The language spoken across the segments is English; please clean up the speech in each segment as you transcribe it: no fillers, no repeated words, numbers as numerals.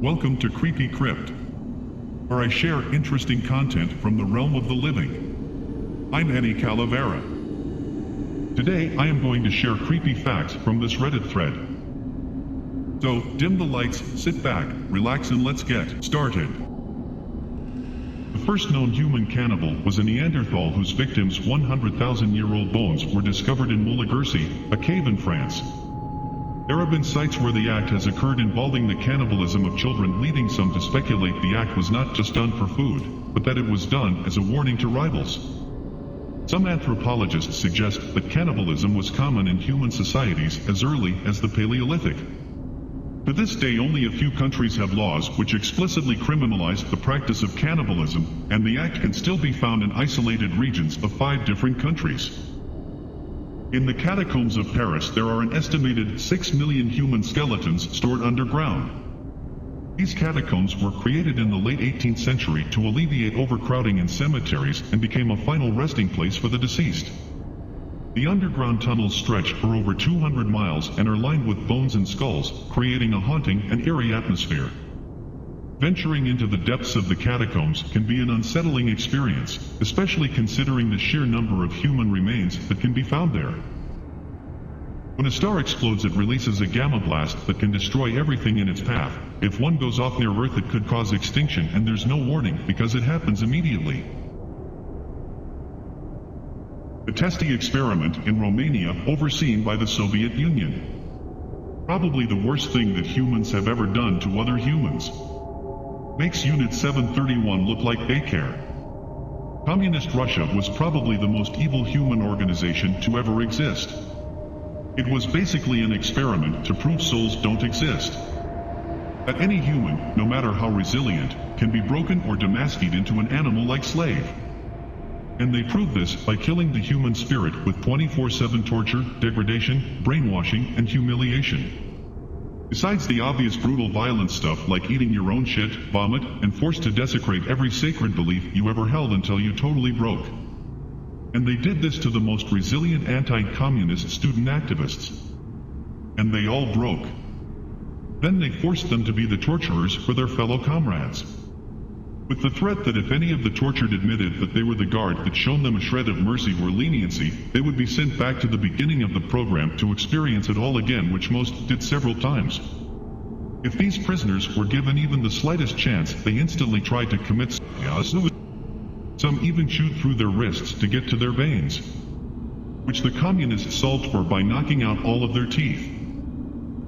Welcome to Creepy Crypt, where I share interesting content from the realm of the living. I'm Annie Calavera. Today I am going to share creepy facts from this Reddit thread. So, dim the lights, sit back, relax, and let's get started. The first known human cannibal was a Neanderthal whose victims' 100,000-year-old bones were discovered in Moulagursi, a cave in France. There have been sites where the act has occurred involving the cannibalism of children, leading some to speculate the act was not just done for food, but that it was done as a warning to rivals. Some anthropologists suggest that cannibalism was common in human societies as early as the Paleolithic. To this day, only a few countries have laws which explicitly criminalize the practice of cannibalism, and the act can still be found in isolated regions of 5 different countries. In the catacombs of Paris, there are an estimated 6 million human skeletons stored underground. These catacombs were created in the late 18th century to alleviate overcrowding in cemeteries and became a final resting place for the deceased. The underground tunnels stretch for over 200 miles and are lined with bones and skulls, creating a haunting and eerie atmosphere. Venturing into the depths of the catacombs can be an unsettling experience, especially considering the sheer number of human remains that can be found there. When a star explodes, it releases a gamma blast that can destroy everything in its path. If one goes off near Earth, it could cause extinction, and there's no warning because it happens immediately. The Testy experiment in Romania, overseen by the Soviet Union. Probably the worst thing that humans have ever done to other humans. Makes Unit 731 look like daycare. Communist Russia was probably the most evil human organization to ever exist. It was basically an experiment to prove souls don't exist. That any human, no matter how resilient, can be broken or demasked into an animal-like slave. And they proved this by killing the human spirit with 24/7 torture, degradation, brainwashing, and humiliation. Besides the obvious brutal violent stuff like eating your own shit, vomit, and forced to desecrate every sacred belief you ever held until you totally broke. And they did this to the most resilient anti-communist student activists. And they all broke. Then they forced them to be the torturers for their fellow comrades. With the threat that if any of the tortured admitted that they were the guard that shown them a shred of mercy or leniency, they would be sent back to the beginning of the program to experience it all again, which most did several times. If these prisoners were given even the slightest chance, they instantly tried to commit suicide. Some even chewed through their wrists to get to their veins, which the communists solved for by knocking out all of their teeth.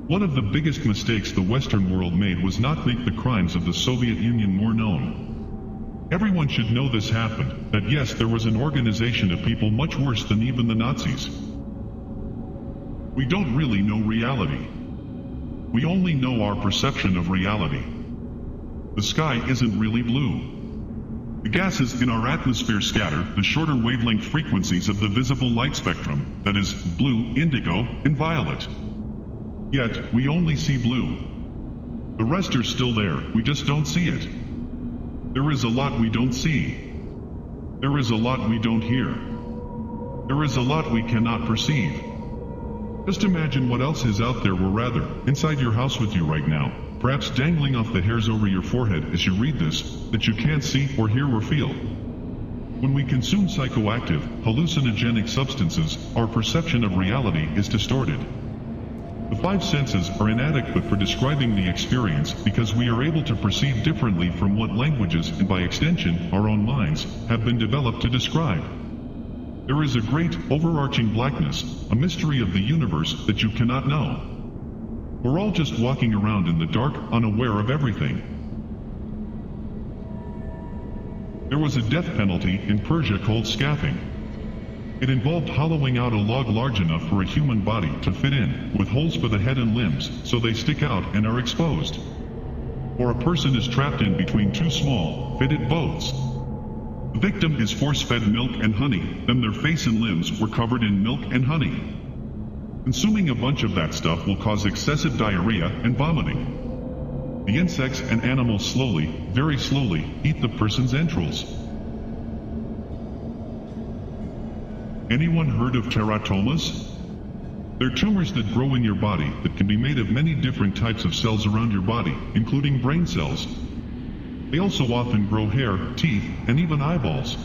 One of the biggest mistakes the Western world made was not make the crimes of the Soviet Union more known. Everyone should know this happened, that yes, there was an organization of people much worse than even the Nazis. We don't really know reality. We only know our perception of reality. The sky isn't really blue. The gases in our atmosphere scatter the shorter wavelength frequencies of the visible light spectrum, that is, blue, indigo, and violet. Yet, we only see blue. The rest are still there, we just don't see it. There is a lot we don't see. There is a lot we don't hear. There is a lot we cannot perceive. Just imagine what else is out there, or rather, inside your house with you right now, perhaps dangling off the hairs over your forehead as you read this, that you can't see or hear or feel. When we consume psychoactive, hallucinogenic substances, our perception of reality is distorted. The 5 senses are inadequate for describing the experience because we are able to perceive differently from what languages, and by extension, our own minds, have been developed to describe. There is a great, overarching blackness, a mystery of the universe that you cannot know. We're all just walking around in the dark, unaware of everything. There was a death penalty in Persia called scaffing. It involved hollowing out a log large enough for a human body to fit in, with holes for the head and limbs, so they stick out and are exposed. Or a person is trapped in between 2 small, fitted boats. The victim is force-fed milk and honey, then their face and limbs were covered in milk and honey. Consuming a bunch of that stuff will cause excessive diarrhea and vomiting. The insects and animals slowly, very slowly, eat the person's entrails. Anyone heard of teratomas? They're tumors that grow in your body that can be made of many different types of cells around your body, including brain cells. They also often grow hair, teeth, and even eyeballs.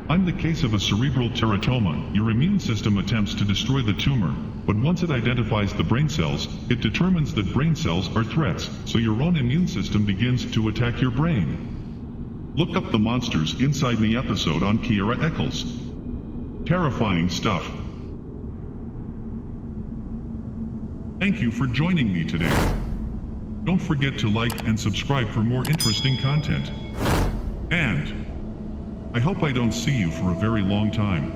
In the case of a cerebral teratoma, your immune system attempts to destroy the tumor, but once it identifies the brain cells, it determines that brain cells are threats, so your own immune system begins to attack your brain. Look up the monsters inside the episode on Kiera Eccles. Terrifying stuff. Thank you for joining me today. Don't forget to like and subscribe for more interesting content. And I hope I don't see you for a very long time.